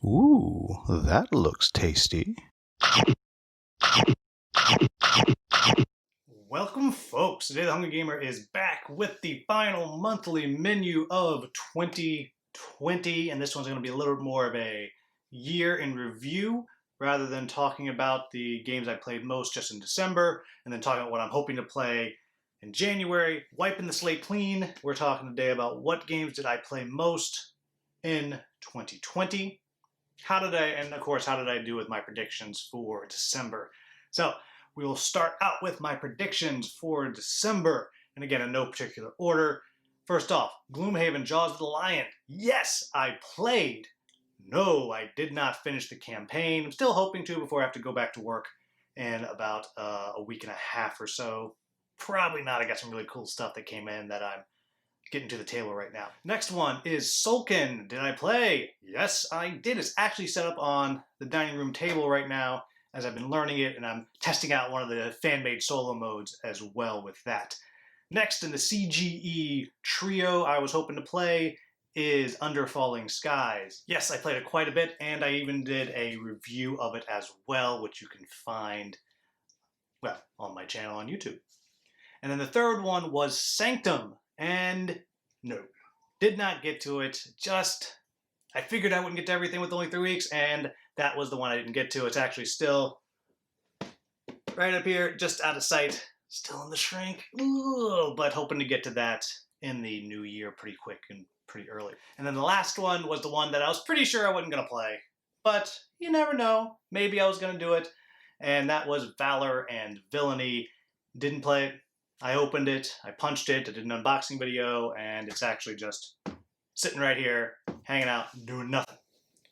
Ooh, that looks tasty. Welcome, folks. Today, The Hungry Gamer is back with the final monthly menu of 2020, and this one's going to be a little bit more of a year in review rather than talking about the games I played most just in December and then talking about what I'm hoping to play in January. Wiping the slate clean, we're talking today about what games did I play most in 2020. How did I do with my predictions for December? So we will start out with my predictions for December, and again, in no particular order. First off, Gloomhaven Jaws of the Lion. Yes, I played. No, I did not finish the campaign. I'm still hoping to before I have to go back to work in about a week and a half or so. Probably not. I got some really cool stuff that came in that I'm getting to the table right now. Next one is Tzolk'in. Did I play? Yes, I did. It's actually set up on the dining room table right now as I've been learning it, and I'm testing out one of the fan-made solo modes as well with that. Next in the CGE trio I was hoping to play is Under Falling Skies. Yes, I played it quite a bit, and I even did a review of it as well, which you can find, well, on my channel on YouTube. And then the third one was Sanctum. And no, did not get to it. I figured I wouldn't get to everything with only 3 weeks, and that was the one I didn't get to. It's actually still right up here, just out of sight, still in the shrink, but hoping to get to that in the new year pretty quick and pretty early. And then the last one was the one that I was pretty sure I wasn't going to play, but you never know. Maybe I was going to do it, and that was Valor and Villainy. Didn't play it. I opened it, I punched it, I did an unboxing video, and it's actually just sitting right here, hanging out, doing nothing.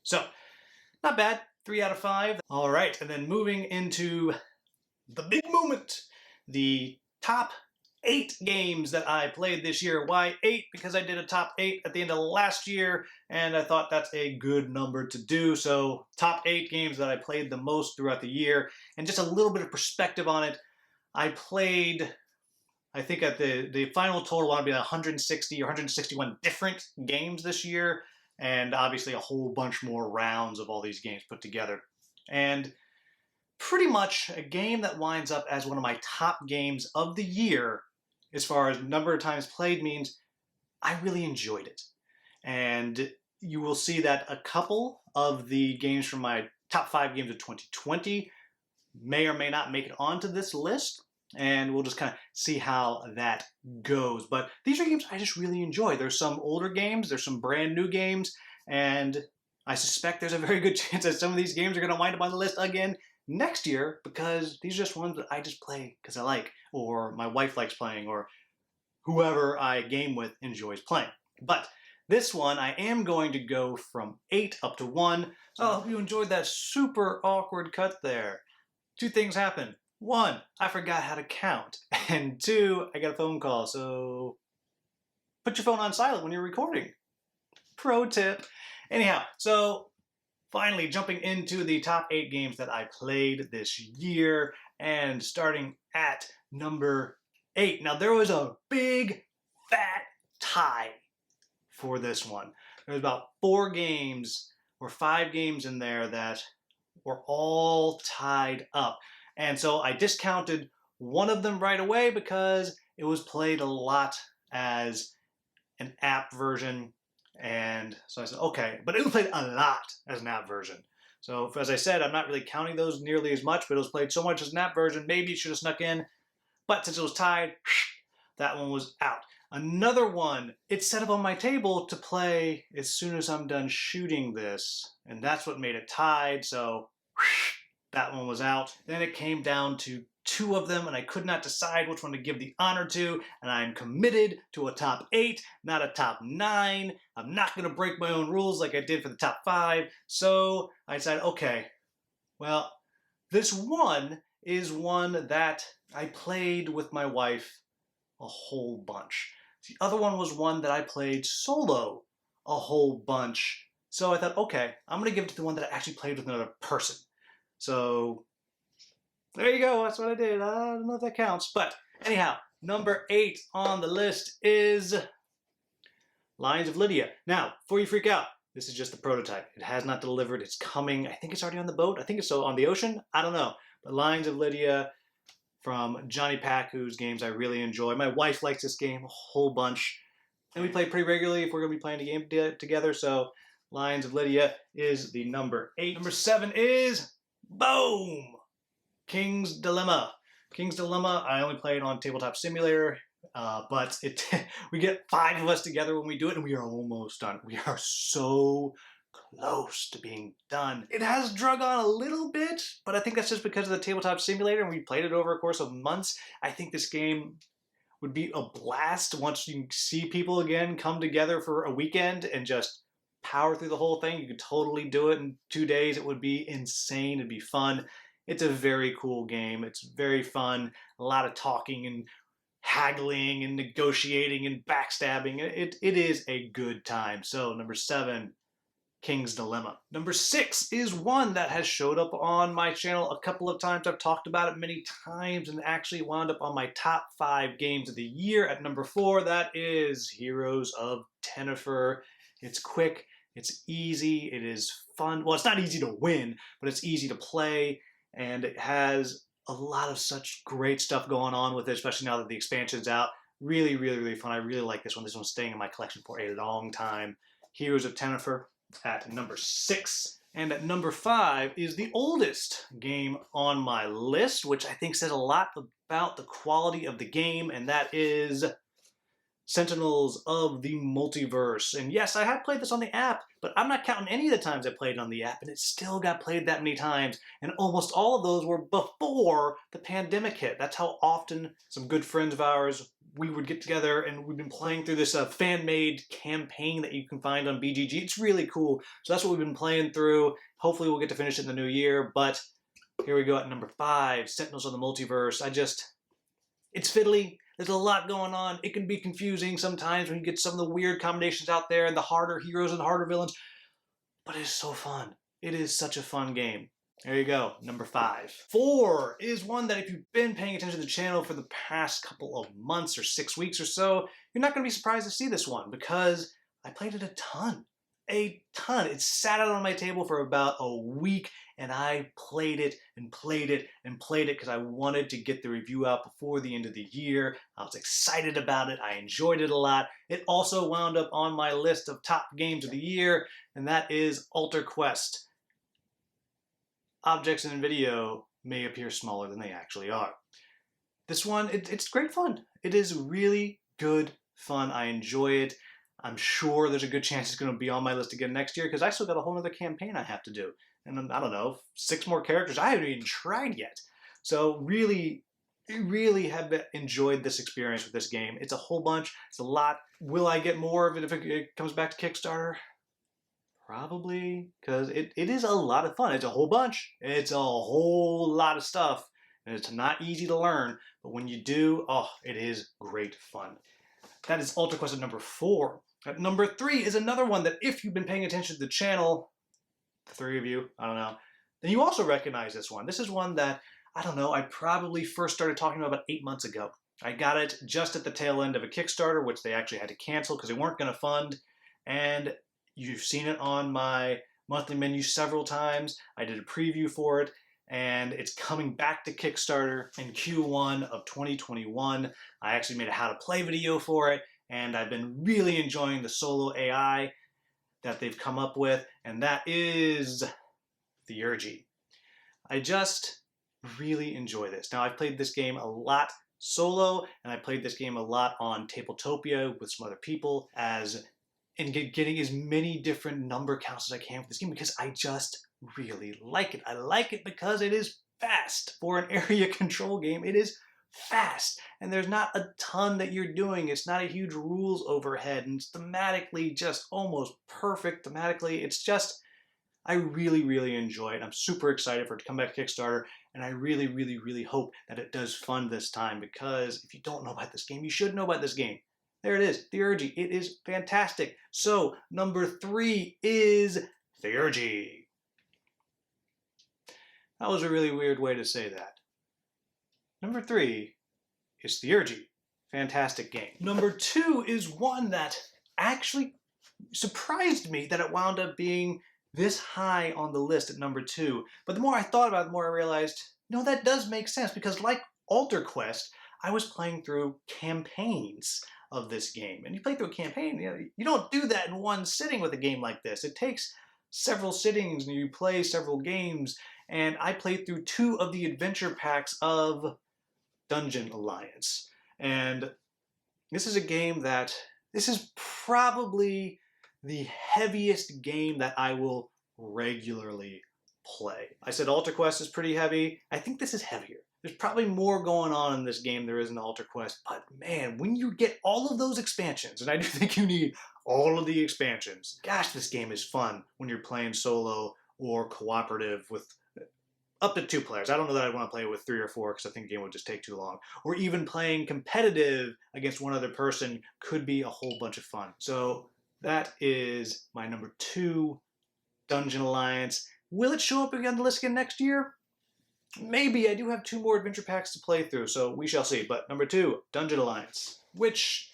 So, not bad. 3 out of 5. All right, and then moving into the big moment, the top 8 games that I played this year. Why 8? Because I did a top 8 at the end of last year, and I thought that's a good number to do. So, top 8 games that I played the most throughout the year, and just a little bit of perspective on it. I played, I think at the final total want to be 160 or 161 different games this year, and obviously a whole bunch more rounds of all these games put together. And pretty much a game that winds up as one of my top games of the year as far as number of times played means I really enjoyed it. And you will see that a couple of the games from my top 5 games of 2020 may or may not make it onto this list. And we'll just kind of see how that goes. But these are games I just really enjoy. There's some older games, there's some brand new games, and I suspect there's a very good chance that some of these games are going to wind up on the list again next year because these are just ones that I just play because I like, or my wife likes playing, or whoever I game with enjoys playing. But this one, I am going to go from 8 up to 1. So I hope you enjoyed that super awkward cut there. 2 things happened. 1, I forgot how to count. And 2, I got a phone call, so put your phone on silent when you're recording. Pro tip. Anyhow, so finally jumping into the top 8 games that I played this year, and starting at number 8. Now there was a big fat tie for this one. There was about 4 games or 5 games in there that were all tied up. And so I discounted one of them right away because it was played a lot as an app version. And so I said, okay, but it was played a lot as an app version. So as I said, I'm not really counting those nearly as much, but it was played so much as an app version, maybe it should have snuck in. But since it was tied, that one was out. Another one, it's set up on my table to play as soon as I'm done shooting this. And that's what made it tied, so that one was out. Then it came down to 2 of them, and I could not decide which one to give the honor to, and I'm committed to a top 8, not a top 9. I'm not going to break my own rules like I did for the top 5, so I decided, okay, well, this one is one that I played with my wife a whole bunch. The other one was one that I played solo a whole bunch, so I thought, okay, I'm going to give it to the one that I actually played with another person. So there you go, that's what I did. I don't know if that counts. But anyhow, number 8 on the list is Lions of Lydia. Now, before you freak out, This is just the prototype. It has not delivered. It's coming. I think it's already on the boat. I think it's so on the ocean. I don't know. But Lines of Lydia from Johnny Pack, whose games I really enjoy. My wife likes this game a whole bunch. And we play pretty regularly if we're going to be playing a game together. So Lines of Lydia is the number 8. Number 7 is, boom, King's Dilemma. King's Dilemma, I only play it on Tabletop Simulator, but we get 5 of us together when we do it, and we are almost done. We are so close to being done. It has drug on a little bit, but I think that's just because of the Tabletop Simulator, and we played it over a course of months. I think this game would be a blast once you see people again come together for a weekend and just power through the whole thing. You could totally do it in 2 days. It would be insane. It'd be fun. It's a very cool game. It's very fun. A lot of talking and haggling and negotiating and backstabbing. It is a good time. So number 7, King's Dilemma. Number 6 is one that has showed up on my channel a couple of times. I've talked about it many times and actually wound up on my top 5 games of the year at number 4. That is Heroes of Tenefer. It's quick, it's easy, it is fun. Well, it's not easy to win, but it's easy to play, and it has a lot of such great stuff going on with it, especially now that the expansion's out. Really, really, really fun. I really like this one. This one's staying in my collection for a long time. Heroes of Tenefer at number 6. And at number 5 is the oldest game on my list, which I think says a lot about the quality of the game, and that is Sentinels of the Multiverse. And yes, I have played this on the app, but I'm not counting any of the times I played it on the app, and it still got played that many times. And almost all of those were before the pandemic hit. That's how often some good friends of ours, we would get together, and we've been playing through this fan-made campaign that you can find on BGG. It's really cool. So that's what we've been playing through. Hopefully we'll get to finish it in the new year, but here we go at number 5, Sentinels of the Multiverse. It's fiddly. There's a lot going on. It can be confusing sometimes when you get some of the weird combinations out there and the harder heroes and the harder villains, but it is so fun. It is such a fun game. There you go, number 5. 4 is one that if you've been paying attention to the channel for the past couple of months or 6 weeks or so, you're not going to be surprised to see this one because I played it a ton. A ton. It sat out on my table for about a week, and I played it and played it and played it because I wanted to get the review out before the end of the year. I was excited about it. I enjoyed it a lot. It also wound up on my list of top games of the year, and that is Alter Quest. Objects in video may appear smaller than they actually are. This one, it's great fun. It is really good fun. I enjoy it. I'm sure there's a good chance it's going to be on my list again next year because I still got a whole other campaign I have to do. And I don't know, 6 more characters I haven't even tried yet. So really have enjoyed this experience with this game. It's a whole bunch. It's a lot. Will I get more of it if it comes back to Kickstarter? Probably, because it is a lot of fun. It's a whole bunch. It's a whole lot of stuff. And it's not easy to learn, but when you do, oh, it is great fun. That is Alter Quest at number 4. At number 3 is another one that if you've been paying attention to the channel, the 3 of you, I don't know, then you also recognize this one. This is one that, I don't know, I probably first started talking about 8 months ago. I got it just at the tail end of a Kickstarter, which they actually had to cancel because they weren't going to fund, and you've seen it on my monthly menu several times. I did a preview for it, and it's coming back to Kickstarter in Q1 of 2021. I actually made a how to play video for it, and I've been really enjoying the solo AI that they've come up with, and that is Theurgy. I just really enjoy this. Now, I've played this game a lot solo, and I played this game a lot on Tabletopia with some other people and getting as many different number counts as I can with this game because I just really like it. I like it because it is fast. For an area control game, it is fast. And there's not a ton that you're doing. It's not a huge rules overhead. And it's thematically just almost perfect. Thematically, it's just, I really, really enjoy it. I'm super excited for it to come back to Kickstarter. And I really, really, really hope that it does fund this time because if you don't know about this game, you should know about this game. There it is, Theurgy. It is fantastic. So, number 3 is Theurgy. That was a really weird way to say that. Number 3 is Theurgy. Fantastic game. Number 2 is one that actually surprised me that it wound up being this high on the list at number 2. But the more I thought about it, the more I realized, no, that does make sense, because like Alter Quest, I was playing through campaigns of this game. And you play through a campaign, you don't do that in one sitting with a game like this. It takes several sittings and you play several games. And I played through 2 of the adventure packs of Dungeon Alliance. And this is a game that, this is probably the heaviest game that I will regularly play. I said Alter Quest is pretty heavy. I think this is heavier. There's probably more going on in this game there is in Alter Quest, but man, when you get all of those expansions, and I do think you need all of the expansions, gosh, this game is fun when you're playing solo or cooperative with up to 2 players. I don't know that I'd want to play with 3 or 4 because I think the game would just take too long. Or even playing competitive against one other person could be a whole bunch of fun. So that is my number 2, Dungeon Alliance. Will it show up again on the list again next year? Maybe. I do have 2 more adventure packs to play through, so we shall see. But number 2, Dungeon Alliance, which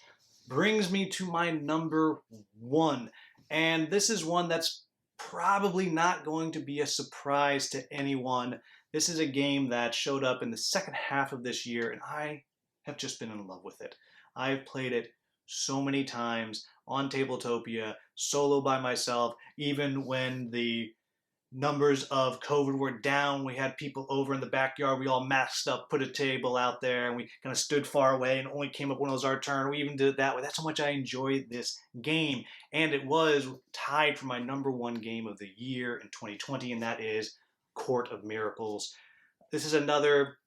brings me to my number 1. And this is one that's probably not going to be a surprise to anyone. This is a game that showed up in the second half of this year, and I have just been in love with it. I've played it so many times on Tabletopia, solo by myself, even when the numbers of COVID were down. We had people over in the backyard. We all masked up, put a table out there, and we kind of stood far away and only came up when it was our turn. We even did it that way. That's how much I enjoyed this game. And it was tied for my number 1 game of the year in 2020, and that is Court of Miracles. This is another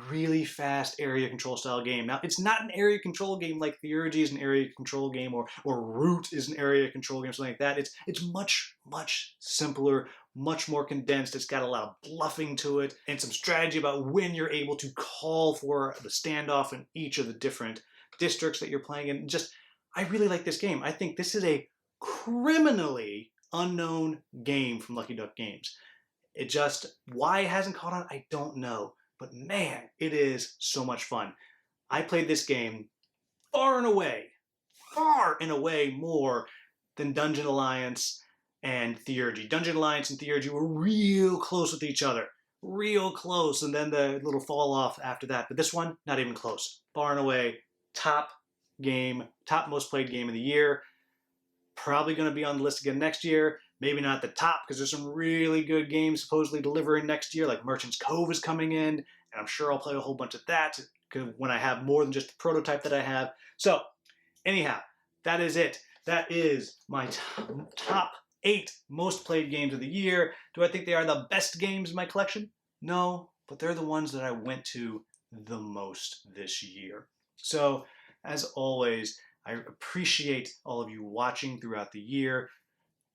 really fast area control style game. Now, it's not an area control game like Theurgy is an area control game, or Root is an area control game, something like that. It's much, much simpler, much more condensed. It's got a lot of bluffing to it and some strategy about when you're able to call for the standoff in each of the different districts that you're playing in. Just, I really like this game. I think this is a criminally unknown game from Lucky Duck Games. It just, why it hasn't caught on, I don't know. But man, it is so much fun. I played this game far and away more than Dungeon Alliance and Theurgy. Dungeon Alliance and Theurgy were real close with each other. Real close, and then the little fall off after that. But this one, not even close. Far and away, top game, top most played game of the year. Probably going to be on the list again next year. Maybe not at the top, because there's some really good games supposedly delivering next year, like Merchant's Cove is coming in, and I'm sure I'll play a whole bunch of that when I have more than just the prototype that I have. So, anyhow, that is it. That is my top 8 most played games of the year. Do I think they are the best games in my collection? No, but they're the ones that I went to the most this year. So, as always, I appreciate all of you watching throughout the year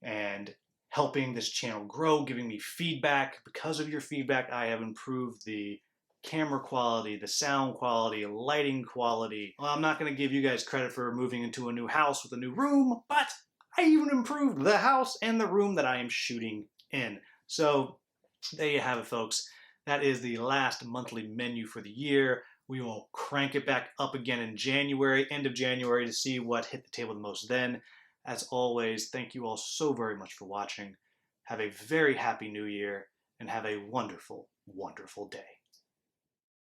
and helping this channel grow, giving me feedback. Because of your feedback, I have improved the camera quality, the sound quality, lighting quality. Well, I'm not going to give you guys credit for moving into a new house with a new room, but I even improved the house and the room that I am shooting in. So there you have it, folks. That is the last monthly menu for the year. We will crank it back up again in January, end of January, to see what hit the table the most then. As always, thank you all so very much for watching. Have a very happy new year, and have a wonderful, wonderful day.